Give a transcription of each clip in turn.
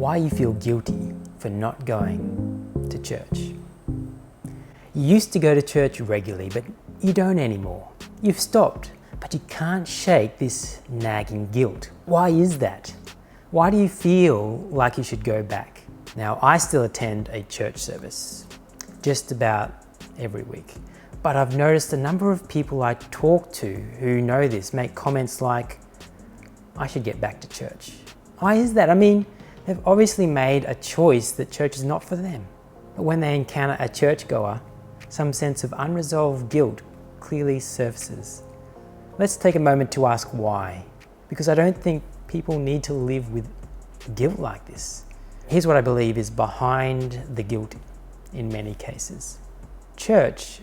why you feel guilty for not going to church. You used to go to church regularly, but you don't anymore. You've stopped, but you can't shake this nagging guilt. Why is that? Why do you feel like you should go back? Now, I still attend a church service just about every week, but I've noticed a number of people I talk to who know this make comments like, I should get back to church. Why is that? I mean, they've obviously made a choice that church is not for them. But when they encounter a churchgoer, some sense of unresolved guilt clearly surfaces. Let's take a moment to ask why, because I don't think people need to live with guilt like this. Here's what I believe is behind the guilt in many cases. Church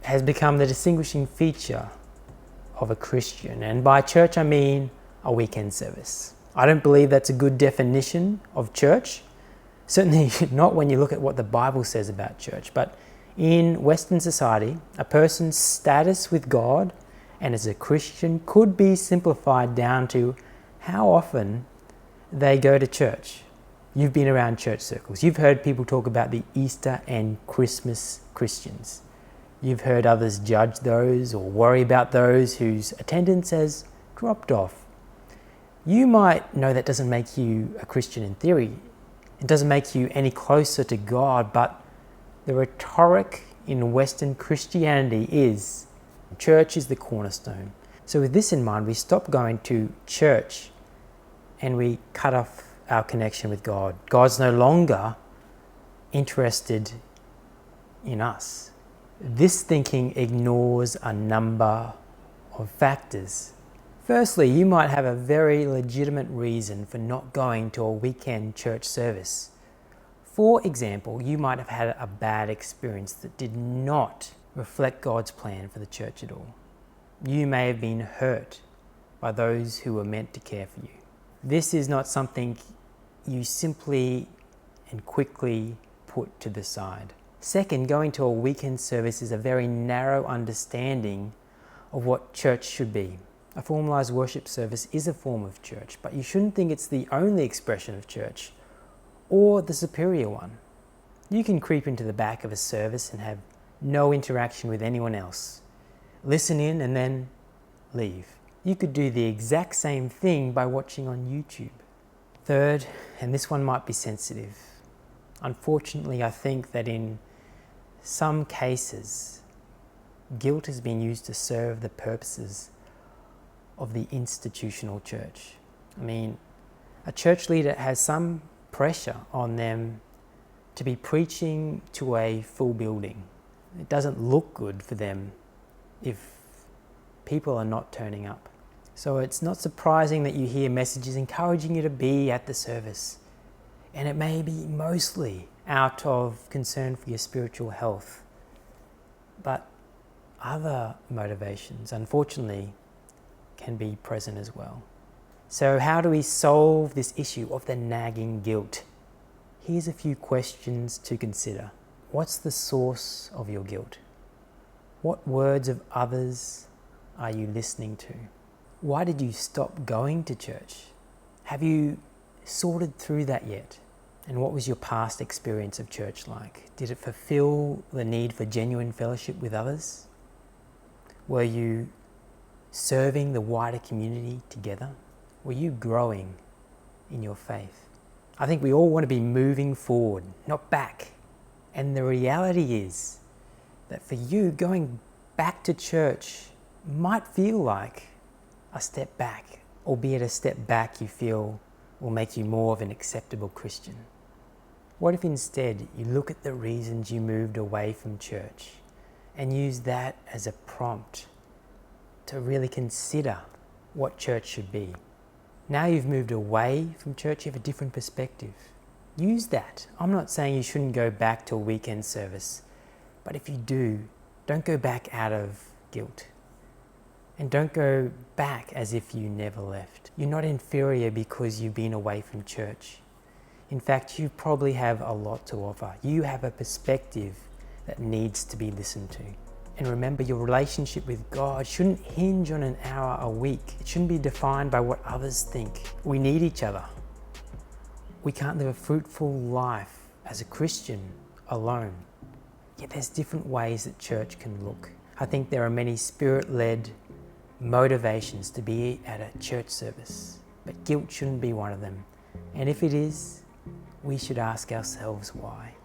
has become the distinguishing feature of a Christian, and by church I mean a weekend service. I don't believe that's a good definition of church, certainly not when you look at what the Bible says about church, but in Western society, a person's status with God and as a Christian could be simplified down to how often they go to church. You've been around church circles. You've heard people talk about the Easter and Christmas Christians. You've heard others judge those or worry about those whose attendance has dropped off. You might know that doesn't make you a Christian in theory. It doesn't make you any closer to God, but the rhetoric in Western Christianity is church is the cornerstone. So with this in mind, we stop going to church and we cut off our connection with God. God's no longer interested in us. This thinking ignores a number of factors. Firstly, you might have a very legitimate reason for not going to a weekend church service. For example, you might have had a bad experience that did not reflect God's plan for the church at all. You may have been hurt by those who were meant to care for you. This is not something you simply and quickly put to the side. Second, going to a weekend service is a very narrow understanding of what church should be. A formalized worship service is a form of church, but you shouldn't think it's the only expression of church or the superior one. You can creep into the back of a service and have no interaction with anyone else. Listen in and then leave. You could do the exact same thing by watching on YouTube. Third, and this one might be sensitive. Unfortunately, I think that in some cases, guilt has been used to serve the purposes of the institutional church. I mean, a church leader has some pressure on them to be preaching to a full building. It doesn't look good for them if people are not turning up. So it's not surprising that you hear messages encouraging you to be at the service. And it may be mostly out of concern for your spiritual health. But other motivations, unfortunately, can be present as well. So how do we solve this issue of the nagging guilt? Here's a few questions to consider. What's the source of your guilt? What words of others are you listening to? Why did you stop going to church? Have you sorted through that yet? And what was your past experience of church like? Did it fulfill the need for genuine fellowship with others? Were you serving the wider community together? Were you growing in your faith? I think we all want to be moving forward, not back. And the reality is that for you, going back to church might feel like a step back, albeit a step back you feel will make you more of an acceptable Christian. What if instead you look at the reasons you moved away from church and use that as a prompt to really consider what church should be? Now you've moved away from church, you have a different perspective. Use that. I'm not saying you shouldn't go back to a weekend service, but if you do, don't go back out of guilt. And don't go back as if you never left. You're not inferior because you've been away from church. In fact, you probably have a lot to offer. You have a perspective that needs to be listened to. And remember, your relationship with God shouldn't hinge on an hour a week. It shouldn't be defined by what others think. We need each other. we can't live a fruitful life as a Christian alone. Yet there's different ways that church can look. I think there are many spirit-led motivations to be at a church service, but guilt shouldn't be one of them. And if it is, we should ask ourselves why.